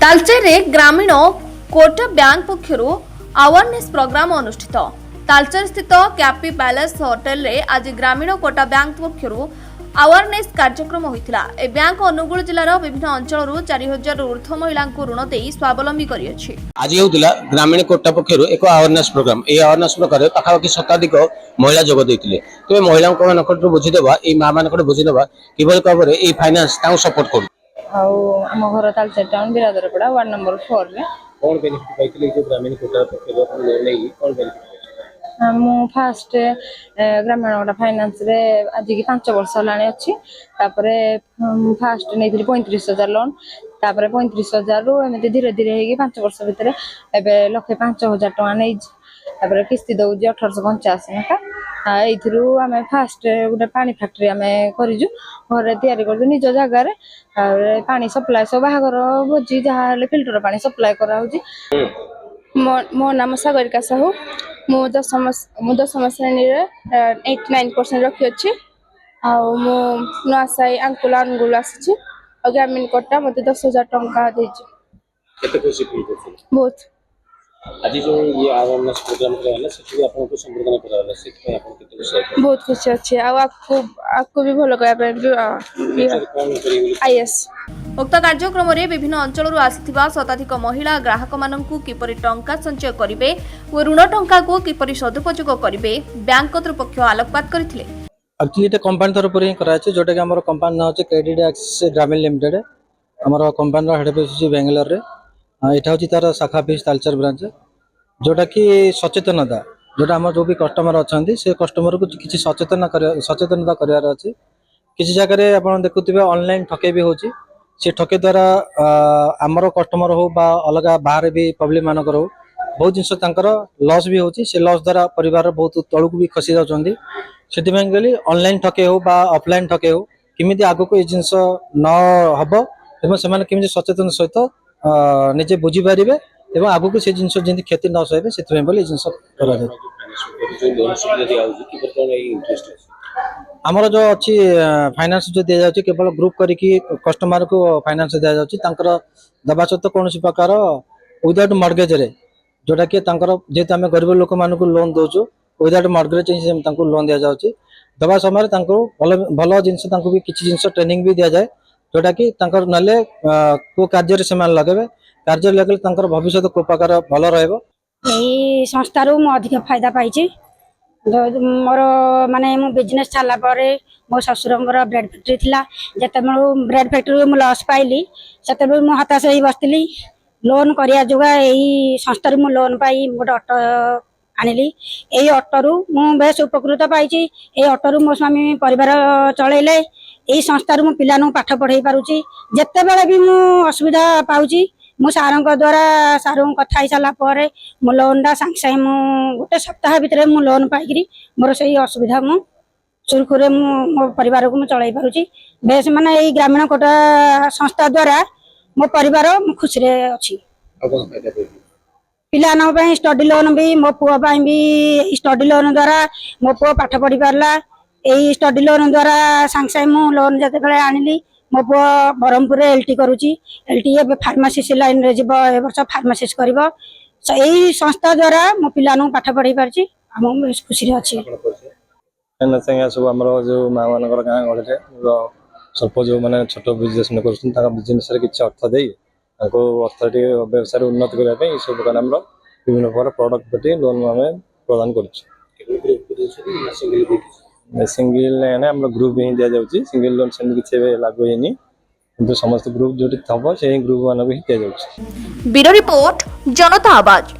तालचेर ग्रामीण कोटा बैंक पक्षर अवेयरनेस प्रोग्राम अनुष्ठित। तालचेर स्थित कैपी पैलेस होटेल रे आज ग्रामीण कोटा बैंक पक्षर अवेयरनेस कार्यक्रम होता। ए बैंक अनुगुल जिलार विभिन्न अंचल 4000 ऊर्ध्व महिला ऋण दे स्वावलंबी करियछि। आज होता ग्रामीण कोटा पक्षर एक अवेयरनेस प्रोग्राम। ये अवेयरनेस प्रोग्राम पाखापाखि शताधिक महिला जोग देते। तो महिला बुझीदेवा माँ मान बुझीदेवा किभली भाव में फाइनान्स सपोर्ट कर आम घर तालचेर टाउन बिरादरपड़ा वार्ड नंबर 4 रे कौन बेनिफिट पाइथिले जो ग्रामीण कोटा पक्षर लोन नै कौन बेनिफिट मु फर्स्ट ग्रामीण कोटा फाइनान्स रे आज की 5 वर्ष लाने अछि। तापरे फर्स्ट नै 35,000 लोन, तापरे 35,000 रु एमते धीरे धीरे हेगी 5 वर्ष भीतर एबे 1,05,000 टका नै। तापरे किस्ती दउ 1885 टका। एथरू आमे फर्स्ट गोटे पानी फैक्ट्री आमे करिजु घरे तयारी करजु निज जगह रे। पानी सप्लाई सब बाहागर भोजी जहाँ फिल्टर पानी सप्लाई करा होजी। मो नाम सागरिका साहू। मु 10 श्रेणी रे 89% रखी अछि। आ मु नसाई अंकुल अनुगुल आछि। आ ग्रामीण कोटा मते 10,000 टका देछि। केते खुशी फील करछन बहुत। आज जो ये अवेयरनेस प्रोग्राम कराला सेठी आपन को संबोधन कराला सेठी आपन केते खुशी बहुत खुशी अछि। आ आपको भी भलो कया पे आईएस। उक्त कार्यक्रम में विभिन्न अंचल आसिथिबा शताधिक महिला ग्राहक माननकु किपरि टंका संचय करिवे और ऋण टंका को किपरि सदुपयोग करिवे बैंक कर्तृपक्ष आलोकपात करथिले। एक्चुअली एटा कंपनी तरफ रे करा छै जोटा कि हमर कंपनी नाम छै क्रेडिट एक्सेस ग्रामीण लिमिटेड। हमर कंपनी रो हेड ऑफिस छै बेंगलोर रे। एटा होची तार शाखा ऑफिस तालचेर ब्रांच जोटा कि सचेतनता जोटा हमर जो भी कस्टमर अछंती से कस्टमर को किछि सचेतनता करियार अछि। किछि जगह रे आपण देखुथिबे ऑनलाइन ठके भी होची। से ठके द्वारा आमर कस्टमर हो बा अलग बाहर भी पब्लिक मानकर हो बहुत जिनस तांकर लॉस भी होची। से लॉस द्वारा परिवार बहुत तळुक भी खसी जाउछंती। सेति में गेली ऑनलाइन ठके हो बा ऑफलाइन ठके हो किमिति आगो को ए जिनस न हबो एवं से माने किमिति सचेतन सहित निजे बुझी पारिबे एवं आगो को से जिनस जेंति क्षति न होइबे सेति में बोली जिनस करा जाय। जो लोन सुविधा दिया होची कि कोन ए इंटरेस्ट अछि हमर जो अछि फाइनेंस जो दिया जाउची केवल ग्रुप करी कि कस्टमर को फाइनेंस दिया जाउची। तांकर दबा सत्व कोनोसी प्रकार विदाउट मॉर्गेज रे जोटा कि तांकर जेते हमें गरीब लोक मान को लोन दोजो विदाउट मॉर्गेज से तांको लोन दिया जाउची। दबा समय तांको भलो जिंस तांको भी किछि जिंस ट्रेनिंग भी दिया जाय जोटा कि तांकर नले को कार्य रे समान लगेबे कार्य लगले तांकर भविष्य को प्रकार भलो रहबो। एई संस्था रो म अधिक फायदा पाइछि। मोर माने मो बिजनेस चला परे मो ससुरंगर ब्रेड फैक्ट्री थिला। जते मो ब्रेड फैक्ट्री मो लॉस पाइली सेते मो हताश होई बसतिली। लोन करिया जोगा एई संस्था रो मो लोन पाई गोटे ऑटो आनिली। एई ऑटो रो मो बेस उपकृत पाइछि। एई ऑटो रो मो स्वामी परिवार चलेले। एई संस्था रो मो पिला नु पाठ पढाई पारुछि। जते बेले भी मो असुविधा पाउछि मो सारंग द्वारा सारंग कथा ही साला परे मो लोन दा सांग मु गोटे सप्ताह भीतर मु लोन पाइकरी मोर सही असुविधा मु सुरखुरे मो परिवार को मु चलाई पारुछि। बेस माने एई ग्रामीण कोटा संस्था द्वारा मो परिवार मु खुशी रे अछि। पिला न पई स्टडी लोन भी मो पुआ पई भी स्टडी लोन द्वारा मो पुआ पाठ पढी पारला। एई स्टडी लोन द्वारा सांग मु लोन जते बेले आनिली मो पुआ बरहमपुर एलटी करूची। एलटी ए फार्मासिस्ट लाइन रे जीव ए वर्ष फार्मासिस्ट करबो। एई संस्था द्वारा मो पिला नु पाठ पढी पारची हम खुशी रे अछि। एना संगे सब हमरो जो मां मानकर गां गळे रे सब जो माने छोटो बिजनेस न करछन ताका बिजनेस रे किछ अर्थ देई ताको अर्थटी व्यवसाय उन्नत करिया पे ई सब कारण हमरो विभिन्न प्रकार प्रोडक्ट पेटी लोन हमें प्रदान करछ। सिंगल ने हमरो ग्रुप ही दिया जाउची। सिंगल लोन से किछ लागू हेनी किंतु समस्त ग्रुप जोटी थबो से ग्रुप माने भी दिया जाउची। ब्यूरो रिपोर्ट जनता आवाज।